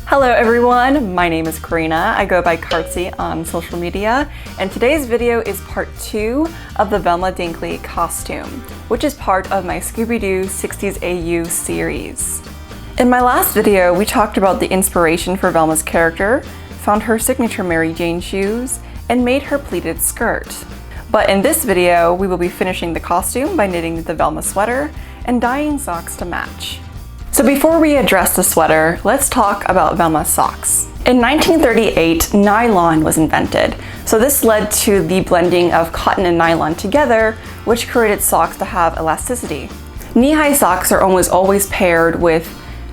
Hello everyone, my name is Karina. I go by Kartsie on social media, and today's video is part 2 of the Velma Dinkley costume, which is part of my Scooby Doo 60s AU series. In my last video, we talked about the inspiration for Velma's character, found her signature Mary Jane shoes, and made her pleated skirt. But in this video, we will be finishing the costume by knitting the Velma sweater and dyeing socks to match. So before we address the sweater, let's talk about Velma's socks. In 1938, nylon was invented. So this led to the blending of cotton and nylon together, which created socks that have elasticity. Knee-high socks are almost always paired with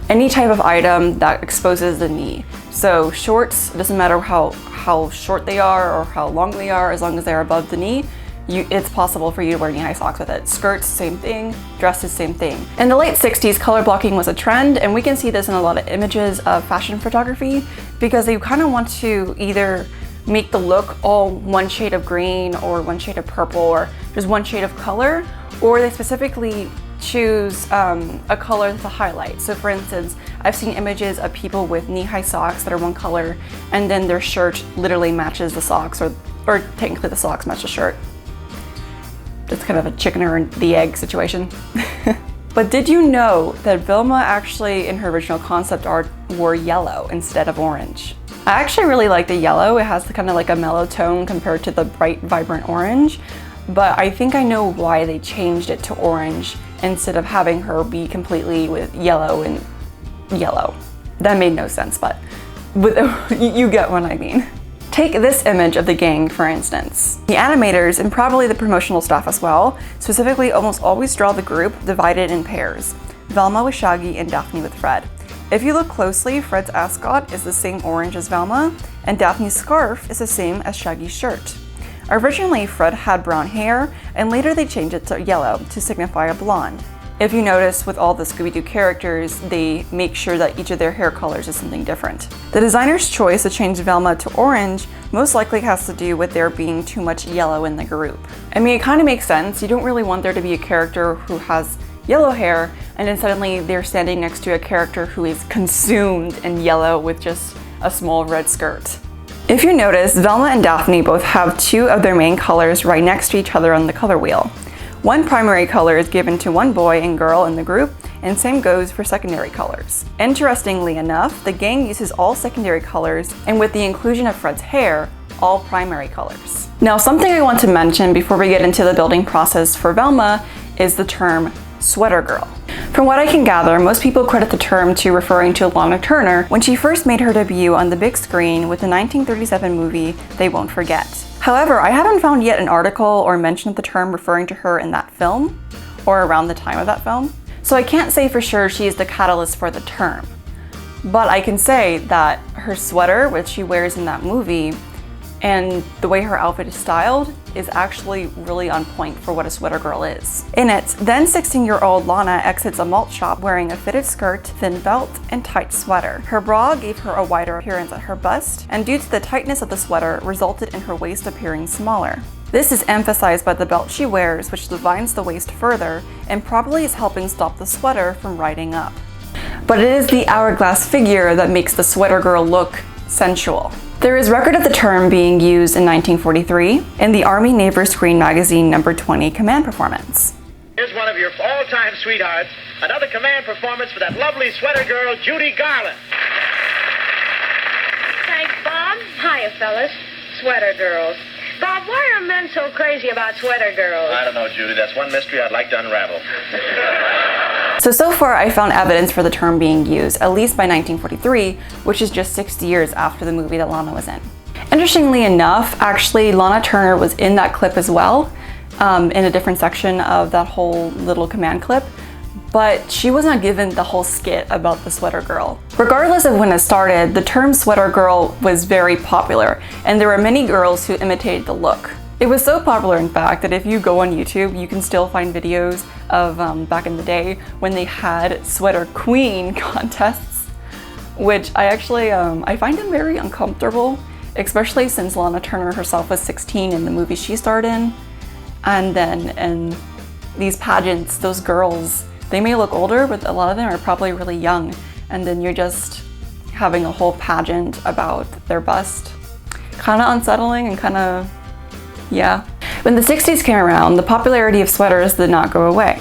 any type of item that exposes the knee. So shorts, doesn't matter how short they are or how long they are, as long as they're above the knee, it's possible for you to wear knee-high socks with it. Skirts, same thing. Dresses, same thing. In the late 60s, color blocking was a trend, and we can see this in a lot of images of fashion photography because they kind of want to either make the look all one shade of green or one shade of purple or just one shade of color, or they specifically choose a color to highlight. So for instance, I've seen images of people with knee-high socks that are one color and then their shirt literally matches the socks, or technically the socks match the shirt. It's kind of a chicken or the egg situation. But did you know that Velma actually, in her original concept art, wore yellow instead of orange? I actually really like the yellow. It has kind of like a mellow tone compared to the bright, vibrant orange. But I think I know why they changed it to orange instead of having her be completely with yellow and yellow. That made no sense, but you get what I mean. Take this image of the gang, for instance. The animators, and probably the promotional staff as well, specifically almost always draw the group divided in pairs. Velma with Shaggy and Daphne with Fred. If you look closely, Fred's ascot is the same orange as Velma, and Daphne's scarf is the same as Shaggy's shirt. Originally, Fred had brown hair, and later they changed it to yellow to signify a blonde. If you notice, with all the Scooby Doo characters, they make sure that each of their hair colors is something different. The designer's choice to change Velma to orange most likely has to do with there being too much yellow in the group. I mean, it kind of makes sense. You don't really want there to be a character who has yellow hair and then suddenly they're standing next to a character who is consumed in yellow with just a small red skirt. If you notice, Velma and Daphne both have two of their main colors right next to each other on the color wheel. One primary color is given to one boy and girl in the group, and same goes for secondary colors. Interestingly enough, the gang uses all secondary colors, and with the inclusion of Fred's hair, all primary colors. Now, something I want to mention before we get into the building process for Velma is the term sweater girl. From what I can gather, most people credit the term to referring to Lana Turner when she first made her debut on the big screen with the 1937 movie They Won't Forget. However, I haven't found yet an article or mention of the term referring to her in that film, or around the time of that film. So I can't say for sure she is the catalyst for the term. But I can say that her sweater, which she wears in that movie, and the way her outfit is styled is actually really on point for what a sweater girl is. In it, then 16-year-old Lana exits a malt shop wearing a fitted skirt, thin belt, and tight sweater. Her bra gave her a wider appearance at her bust, and due to the tightness of the sweater, resulted in her waist appearing smaller. This is emphasized by the belt she wears, which defines the waist further, and probably is helping stop the sweater from riding up. But it is the hourglass figure that makes the sweater girl look sensual. There is record of the term being used in 1943 in the Army Naval Screen magazine number 20 command performance. Here's one of your all-time sweethearts, another command performance for that lovely sweater girl, Judy Garland. Thanks, Bob. Hiya, fellas. Sweater girls. Bob, why are men so crazy about sweater girls? I don't know, Judy. That's one mystery I'd like to unravel. So far I found evidence for the term being used, at least by 1943, which is just 60 years after the movie that Lana was in. Interestingly enough, actually, Lana Turner was in that clip as well, in a different section of that whole little command clip, but she was not given the whole skit about the sweater girl. Regardless of when it started, the term sweater girl was very popular, and there were many girls who imitated the look. It was so popular, in fact, that if you go on YouTube, you can still find videos of back in the day when they had sweater queen contests, which I actually, I find them very uncomfortable, especially since Lana Turner herself was 16 in the movie she starred in. And then in these pageants, those girls, they may look older, but a lot of them are probably really young. And then you're just having a whole pageant about their bust. Kind of unsettling and kind of, yeah. When the 60s came around, the popularity of sweaters did not go away.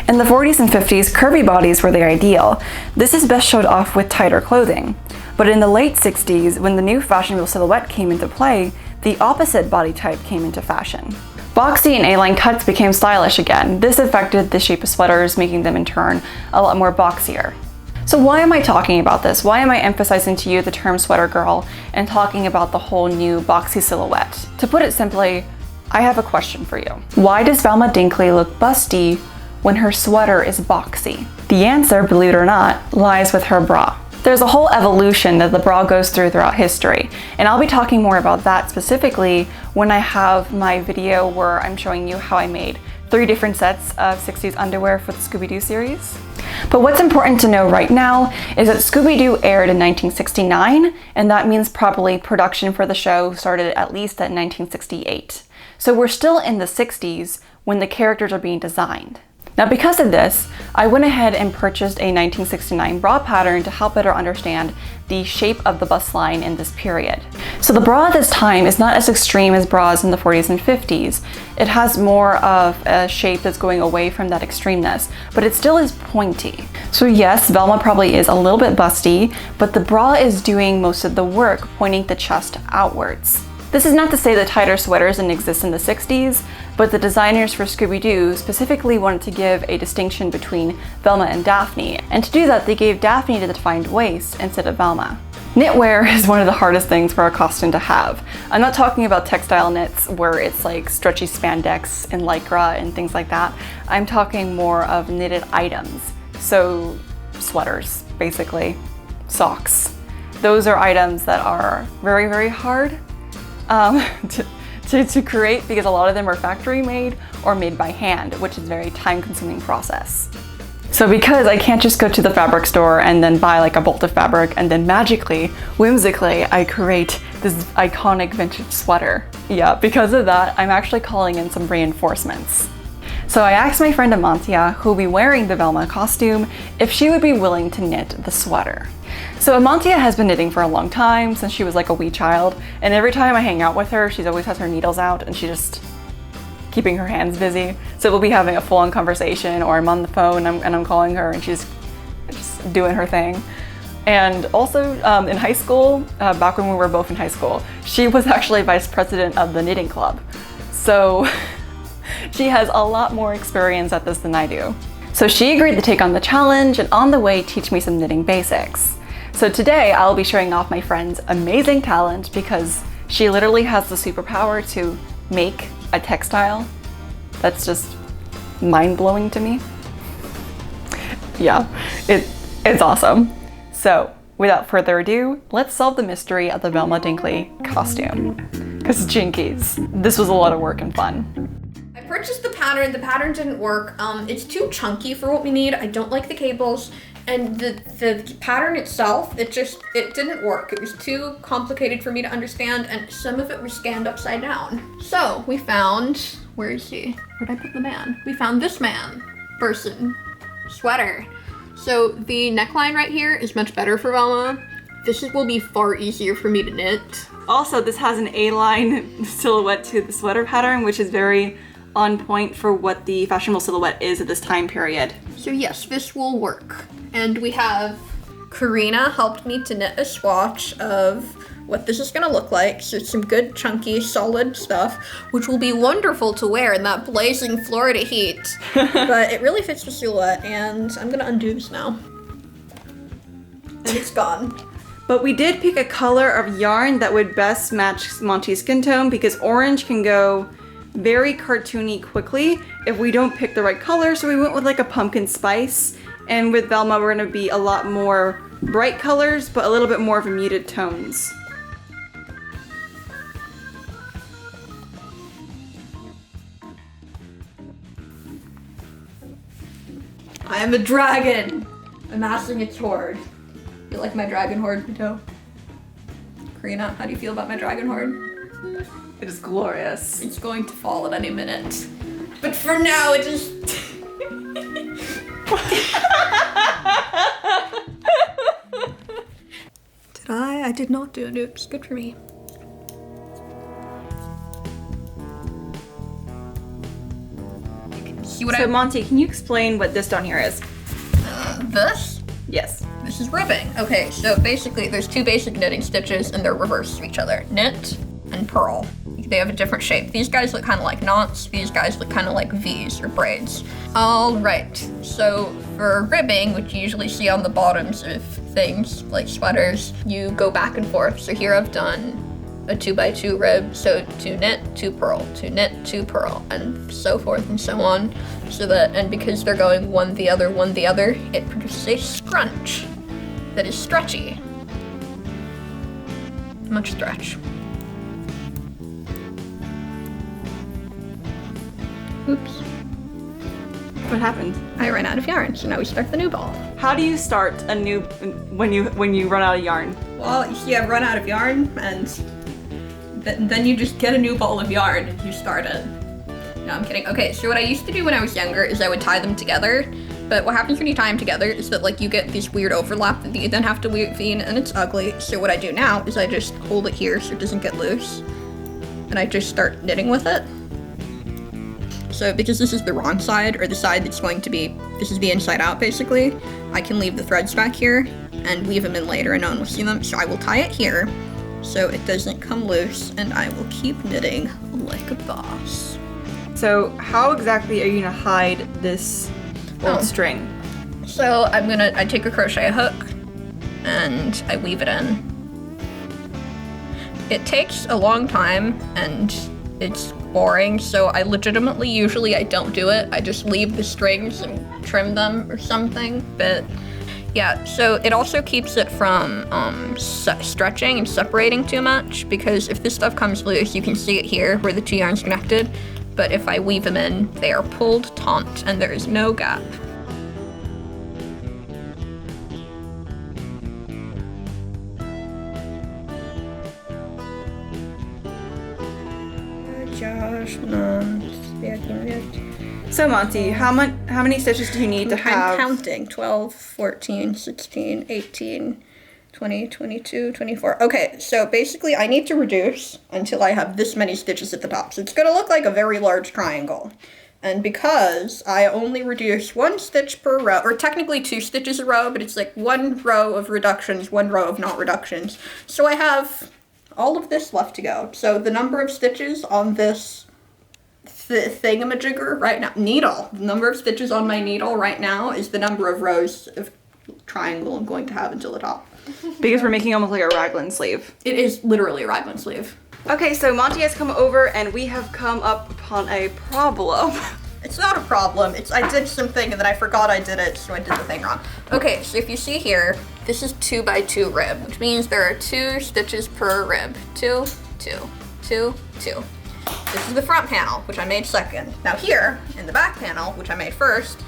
In the 40s and 50s, curvy bodies were the ideal. This is best showed off with tighter clothing. But in the late 60s, when the new fashionable silhouette came into play, the opposite body type came into fashion. Boxy and A-line cuts became stylish again. This affected the shape of sweaters, making them in turn a lot more boxier. So why am I talking about this? Why am I emphasizing to you the term sweater girl and talking about the whole new boxy silhouette? To put it simply, I have a question for you. Why does Velma Dinkley look busty when her sweater is boxy? The answer, believe it or not, lies with her bra. There's a whole evolution that the bra goes throughout history, and I'll be talking more about that specifically when I have my video where I'm showing you how I made 3 different sets of 60s underwear for the Scooby Doo series. But what's important to know right now is that Scooby Doo aired in 1969, and that means probably production for the show started at least at 1968. So we're still in the 60s when the characters are being designed. Now because of this, I went ahead and purchased a 1969 bra pattern to help better understand the shape of the bust line in this period. So the bra at this time is not as extreme as bras in the 40s and 50s. It has more of a shape that's going away from that extremeness, but it still is pointy. So yes, Velma probably is a little bit busty, but the bra is doing most of the work, pointing the chest outwards. This is not to say that tighter sweaters didn't exist in the 60s, but the designers for Scooby Doo specifically wanted to give a distinction between Velma and Daphne, and to do that they gave Daphne the defined waist instead of Velma. Knitwear is one of the hardest things for a costume to have. I'm not talking about textile knits where it's like stretchy spandex and lycra and things like that. I'm talking more of knitted items. So sweaters, basically, socks. Those are items that are very, very hard to create because a lot of them are factory made or made by hand, which is a very time consuming process. So because I can't just go to the fabric store and then buy like a bolt of fabric and then magically, whimsically, I create this iconic vintage sweater. Yeah, because of that, I'm actually calling in some reinforcements. So I asked my friend Amantia, who will be wearing the Velma costume, if she would be willing to knit the sweater. So Amantia has been knitting for a long time, since she was like a wee child, and every time I hang out with her, she always has her needles out and she's just keeping her hands busy. So we'll be having a full-on conversation, or I'm on the phone and I'm calling her and she's just doing her thing. And also in high school, back when we were both in high school, she was actually vice president of the knitting club. So she has a lot more experience at this than I do. So she agreed to take on the challenge and on the way teach me some knitting basics. So today I'll be showing off my friend's amazing talent because she literally has the superpower to make a textile that's just mind-blowing to me. Yeah, it's awesome. So without further ado, let's solve the mystery of the Velma Dinkley costume. Because jinkies, this was a lot of work and fun. I purchased the pattern didn't work. It's too chunky for what we need. I don't like the cables, and the pattern itself, it didn't work. It was too complicated for me to understand, and some of it was scanned upside down. So we found, where is he? Where'd I put the man? We found this person, sweater. So the neckline right here is much better for Velma. This will be far easier for me to knit. Also, this has an A-line silhouette to the sweater pattern, which is very on point for what the fashionable silhouette is at this time period. So yes, this will work. And we have Karina helped me to knit a swatch of what this is gonna look like. So it's some good, chunky, solid stuff, which will be wonderful to wear in that blazing Florida heat. But it really fits the silhouette, and I'm gonna undo this now. And it's gone. But we did pick a color of yarn that would best match Monty's skin tone because orange can go very cartoony quickly if we don't pick the right color. So we went with like a pumpkin spice, and with Velma we're gonna be a lot more bright colors but a little bit more of a muted tones. I am a dragon, amassing its hoard. You like my dragon hoard, Mato? Karina, how do you feel about my dragon hoard? It is glorious. It's going to fall at any minute. But for now, it just... I did not do it. Oops, good for me. See what So Monty, can you explain what this down here is? This? Yes. This is ribbing. Okay, so basically there's two basic knitting stitches and they're reversed to each other. Knit and purl. They have a different shape. These guys look kind of like knots. These guys look kind of like V's or braids. All right, so for ribbing, which you usually see on the bottoms of things like sweaters, you go back and forth. So here I've done a 2x2 rib, so 2 knit, 2 purl, 2 knit, 2 purl, and so forth and so on. So that, and because they're going one the other, it produces a scrunch that is stretchy. Much stretch. Oops. What happened? I ran out of yarn, so now we start the new ball. How do you start a new when you run out of yarn? Well, you see, I've run out of yarn, and then you just get a new ball of yarn and you start it. No, I'm kidding. Okay, so what I used to do when I was younger is I would tie them together, but what happens when you tie them together is that, like, you get this weird overlap that you then have to weave in, and it's ugly. So what I do now is I just hold it here so it doesn't get loose, and I just start knitting with it. So because this is the wrong side, or the side that's going to be, this is the inside out basically, I can leave the threads back here and weave them in later and no one will see them. So I will tie it here so it doesn't come loose, and I will keep knitting like a boss. So how exactly are you gonna hide this old string? So I take a crochet hook and I weave it in. It takes a long time and it's boring, so I legitimately, usually I don't do it. I just leave the strings and trim them or something, but yeah, so it also keeps it from stretching and separating too much, because if this stuff comes loose, you can see it here where the two yarns connected, but if I weave them in, they are pulled taut and there is no gap. So Monty, how many stitches do you need to have? I'm counting. 12, 14, 16, 18, 20, 22, 24. Okay, so basically I need to reduce until I have this many stitches at the top. So it's gonna look like a very large triangle. And because I only reduce 1 stitch per row, or technically 2 stitches a row, but it's like 1 row of reductions, 1 row of not reductions. So I have all of this left to go. So the number of stitches on this thingamajigger right now, needle, the number of stitches on my needle right now is the number of rows of triangle I'm going to have until the top. Because we're making almost like a raglan sleeve. It is literally a raglan sleeve. Okay, so Monty has come over and we have come up upon a problem. It's not a problem. I did something and then I forgot I did it, so I did the thing wrong. Okay, so if you see here, this is 2x2 rib, which means there are 2 stitches per rib. 2, 2, 2, 2. This is the front panel, which I made second. Now here, in the back panel, which I made first,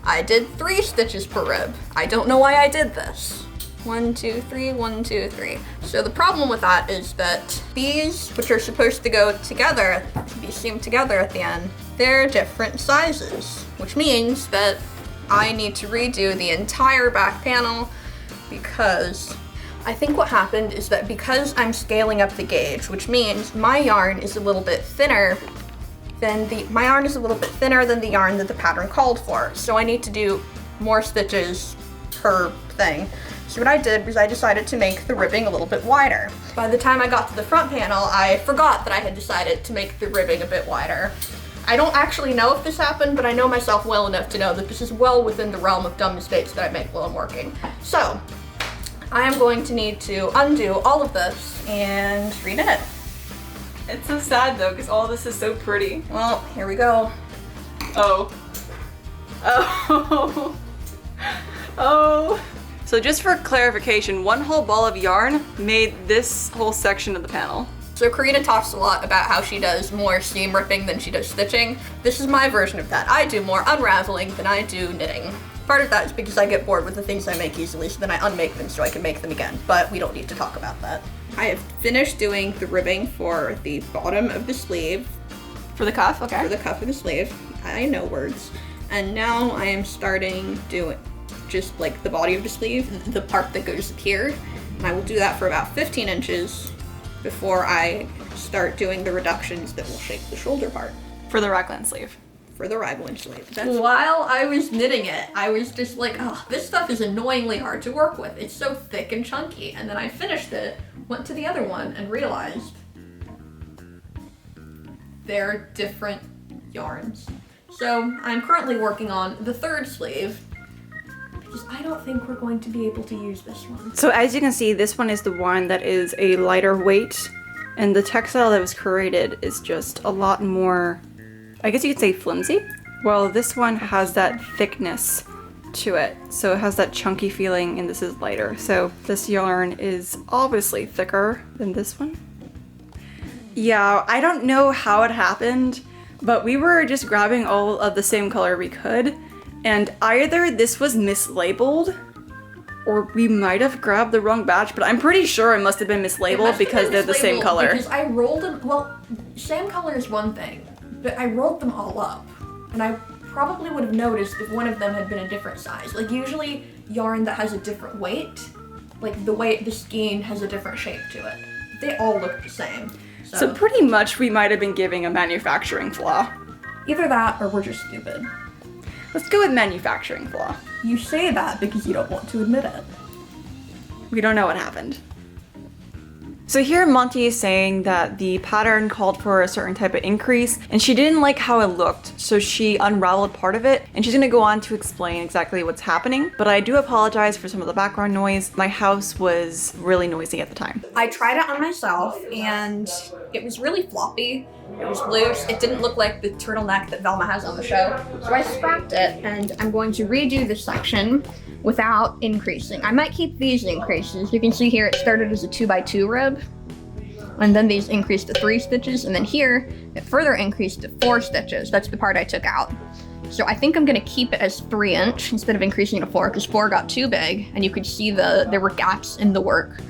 I did 3 stitches per rib. I don't know why I did this. 1, 2, 3, 1, 2, 3. So the problem with that is that these, which are supposed to go together, to be seamed together at the end, they're different sizes, which means that I need to redo the entire back panel, because I think what happened is that because I'm scaling up the gauge, which means my yarn is a little bit thinner than the yarn that the pattern called for. So I need to do more stitches per thing. So what I did was I decided to make the ribbing a little bit wider. By the time I got to the front panel, I forgot that I had decided to make the ribbing a bit wider. I don't actually know if this happened, but I know myself well enough to know that this is well within the realm of dumb mistakes that I make while I'm working. So I am going to need to undo all of this and reknit it. It's so sad though, because all this is so pretty. Well, here we go. Oh. Oh. Oh. So just for clarification, 1 whole ball of yarn made this whole section of the panel. So Karina talks a lot about how she does more seam ripping than she does stitching. This is my version of that. I do more unraveling than I do knitting. Part of that is because I get bored with the things I make easily, so then I unmake them so I can make them again, but we don't need to talk about that. I have finished doing the ribbing for the bottom of the sleeve. For the cuff, okay. For the cuff of the sleeve. I know words. And now I am starting doing just like the body of the sleeve, the part that goes here. And I will do that for about 15 inches before I start doing the reductions that will shape the shoulder part. For the Raglan sleeve. For the Raglan sleeve. While I was knitting it, I was just like, oh, this stuff is annoyingly hard to work with. It's so thick and chunky. And then I finished it, went to the other one, and realized they're different yarns. So I'm currently working on the third sleeve, because I don't think we're going to be able to use this one. So as you can see, this one is the one that is a lighter weight, and the textile that was created is just a lot more, I guess you could say flimsy. Well, this one has that thickness to it. So it has that chunky feeling, and this is lighter. So this yarn is obviously thicker than this one. Yeah, I don't know how it happened, but we were just grabbing all of the same color we could, and either this was mislabeled or we might have grabbed the wrong batch, but I'm pretty sure it must have been mislabeled because they're the same color. Because I rolled them, well, same color is one thing, but I rolled them all up, and I probably would have noticed if one of them had been a different size. Like usually yarn that has a different weight, like the way the skein has a different shape to it. They all look the same. So pretty much we might have been giving a manufacturing flaw. Either that or we're just stupid. Let's go with manufacturing flaw. You say that because you don't want to admit it. We don't know what happened. So here Monty is saying that the pattern called for a certain type of increase, and she didn't like how it looked, so she unraveled part of it, and she's gonna go on to explain exactly what's happening. But I do apologize for some of the background noise. My house was really noisy at the time. I tried it on myself, and it was really floppy. It was loose. It didn't look like the turtleneck that Velma has on the show. So I scrapped it, and I'm going to redo this section without increasing. I might keep these increases. You can see here it started as a 2x2 rib, and then these increased to 3 stitches, and then here it further increased to 4 stitches. That's the part I took out. So I think I'm gonna keep it as 3" instead of increasing to 4, because 4 got too big, and you could see there were gaps in the work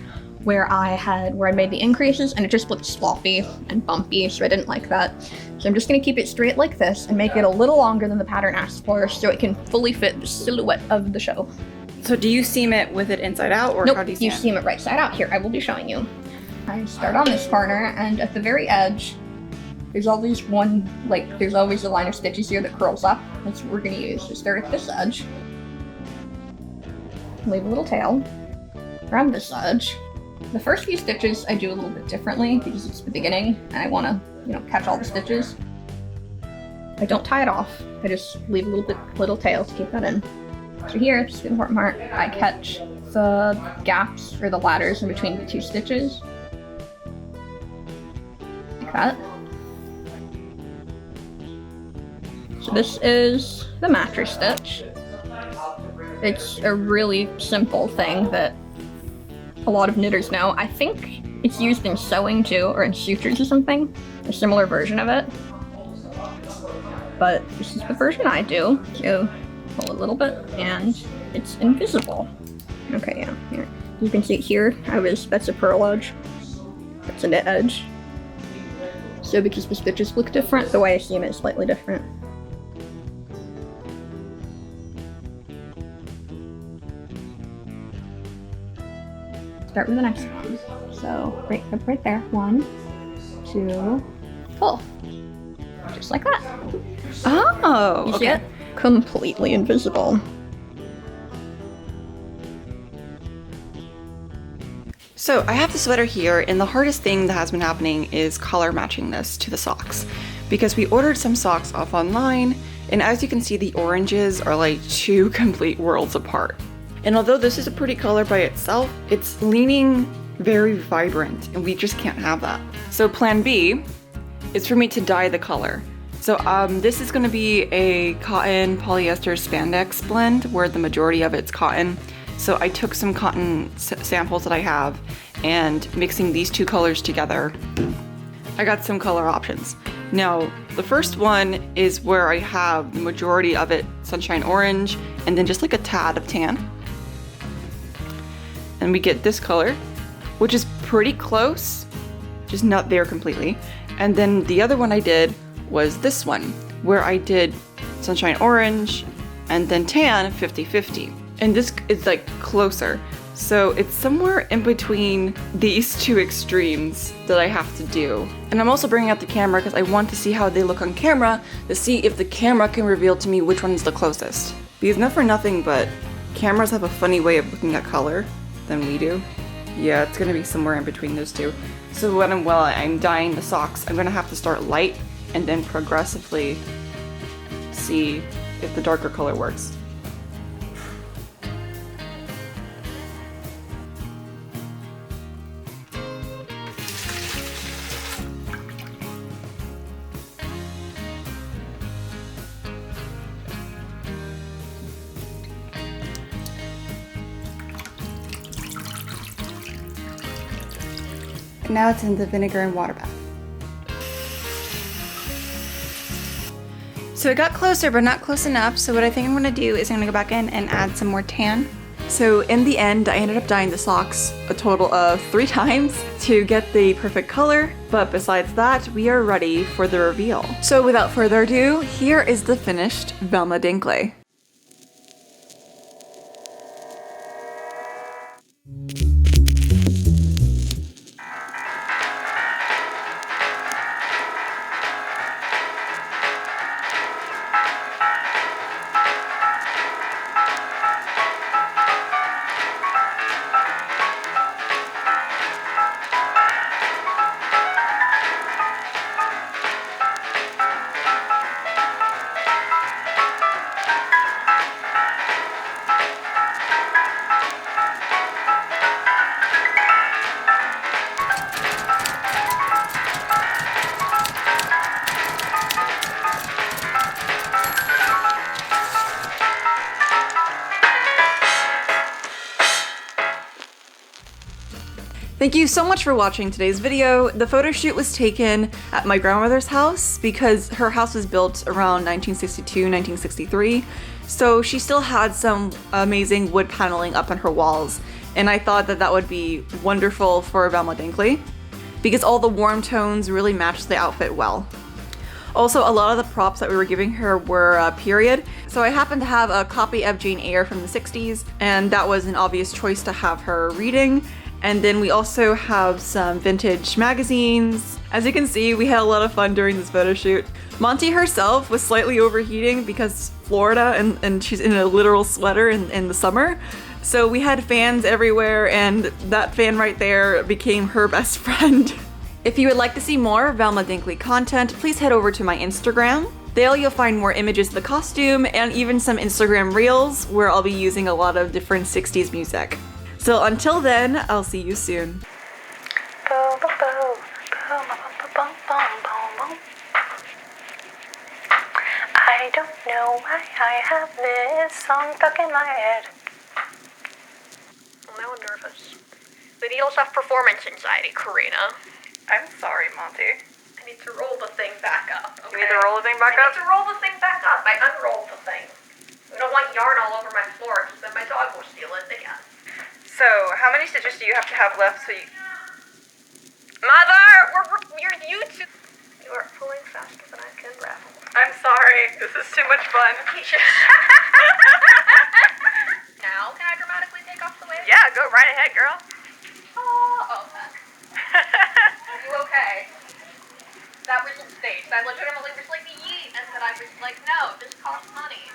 where I made the increases, and it just looked sloppy and bumpy, so I didn't like that. So I'm just gonna keep it straight like this and make it a little longer than the pattern asks for, so it can fully fit the silhouette of the show. So do you seam it with it inside out, or nope, how do you seam it right side out. Here, I will be showing you. I start on this corner, and at the very edge, there's always there's always a line of stitches here that curls up. That's what we're gonna use. So start at this edge, leave a little tail, grab this edge. The first few stitches I do a little bit differently because it's the beginning and I want to, catch all the stitches. I don't tie it off. I just leave a little tail to keep that in. So here, this is the important part. I catch the gaps or the ladders in between the 2 stitches. Like that. So this is the mattress stitch. It's a really simple thing that a lot of knitters know. I think it's used in sewing too, or in sutures or something, a similar version of it. But this is the version I do. So pull a little bit and it's invisible. Okay, yeah, here. You can see here, that's a purl edge. That's a knit edge. So because the stitches look different, the way I seam it is slightly different. Start with the next one. So right there. 1, 2, pull. Just like that. Oh, you see it? Completely invisible. So I have the sweater here, and the hardest thing that has been happening is color matching this to the socks, because we ordered some socks off online, and as you can see, the oranges are like 2 complete worlds apart. And although this is a pretty color by itself, it's leaning very vibrant, and we just can't have that. So plan B is for me to dye the color. So this is gonna be a cotton polyester spandex blend where the majority of it's cotton. So I took some cotton samples that I have, and mixing these 2 colors together, I got some color options. Now, the first one is where I have the majority of it sunshine orange, and then just like a tad of tan. And we get this color, which is pretty close, just not there completely. And then the other one I did was this one, where I did sunshine orange and then tan 50-50. And this is like closer. So it's somewhere in between these two extremes that I have to do. And I'm also bringing out the camera because I want to see how they look on camera to see if the camera can reveal to me which one is the closest. Because not for nothing, but cameras have a funny way of looking at color than we do. Yeah, it's gonna be somewhere in between those two. So while I'm dyeing the socks, I'm gonna have to start light and then progressively see if the darker color works. Now it's in the vinegar and water bath. So it got closer, but not close enough. So what I think I'm gonna do is I'm gonna go back in and add some more tan. So in the end, I ended up dyeing the socks a total of 3 times to get the perfect color. But besides that, we are ready for the reveal. So without further ado, here is the finished Velma Dinkley. Thank you so much for watching today's video. The photo shoot was taken at my grandmother's house because her house was built around 1962, 1963. So she still had some amazing wood paneling up on her walls. And I thought that that would be wonderful for Velma Dinkley because all the warm tones really matched the outfit well. Also, a lot of the props that we were giving her were period. So I happened to have a copy of Jane Eyre from the 60s, and that was an obvious choice to have her reading. And then we also have some vintage magazines. As you can see, we had a lot of fun during this photo shoot. Monty herself was slightly overheating because Florida and she's in a literal sweater in the summer. So we had fans everywhere, and that fan right there became her best friend. If you would like to see more Velma Dinkley content, please head over to my Instagram. There you'll find more images of the costume and even some Instagram reels where I'll be using a lot of different 60s music. So until then, I'll see you soon. I don't know why I have this song stuck in my head. I'm now nervous. The needles have performance anxiety, Karina. I'm sorry, Monty. I need to roll the thing back up, okay? You need to roll the thing back up? I need to roll the thing back up. I unrolled the thing. I don't want yarn all over my floor because then my dog will steal it again. So, how many stitches do you have to have left so you... Mother! You're YouTube. You are pulling faster than I can ravel. I'm sorry. This is too much fun. Now, can I dramatically take off the wig? Yeah, go right ahead, girl. Oh, are you okay? That wasn't staged. I legitimately was like, yeet, and then I was like, no, this costs money.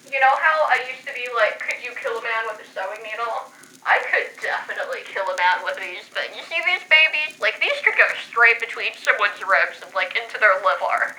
You know how I used to be like, could you kill a man with a sewing needle? I could definitely kill a man with these, but you see these babies? Like, these could go straight between someone's ribs and like into their liver.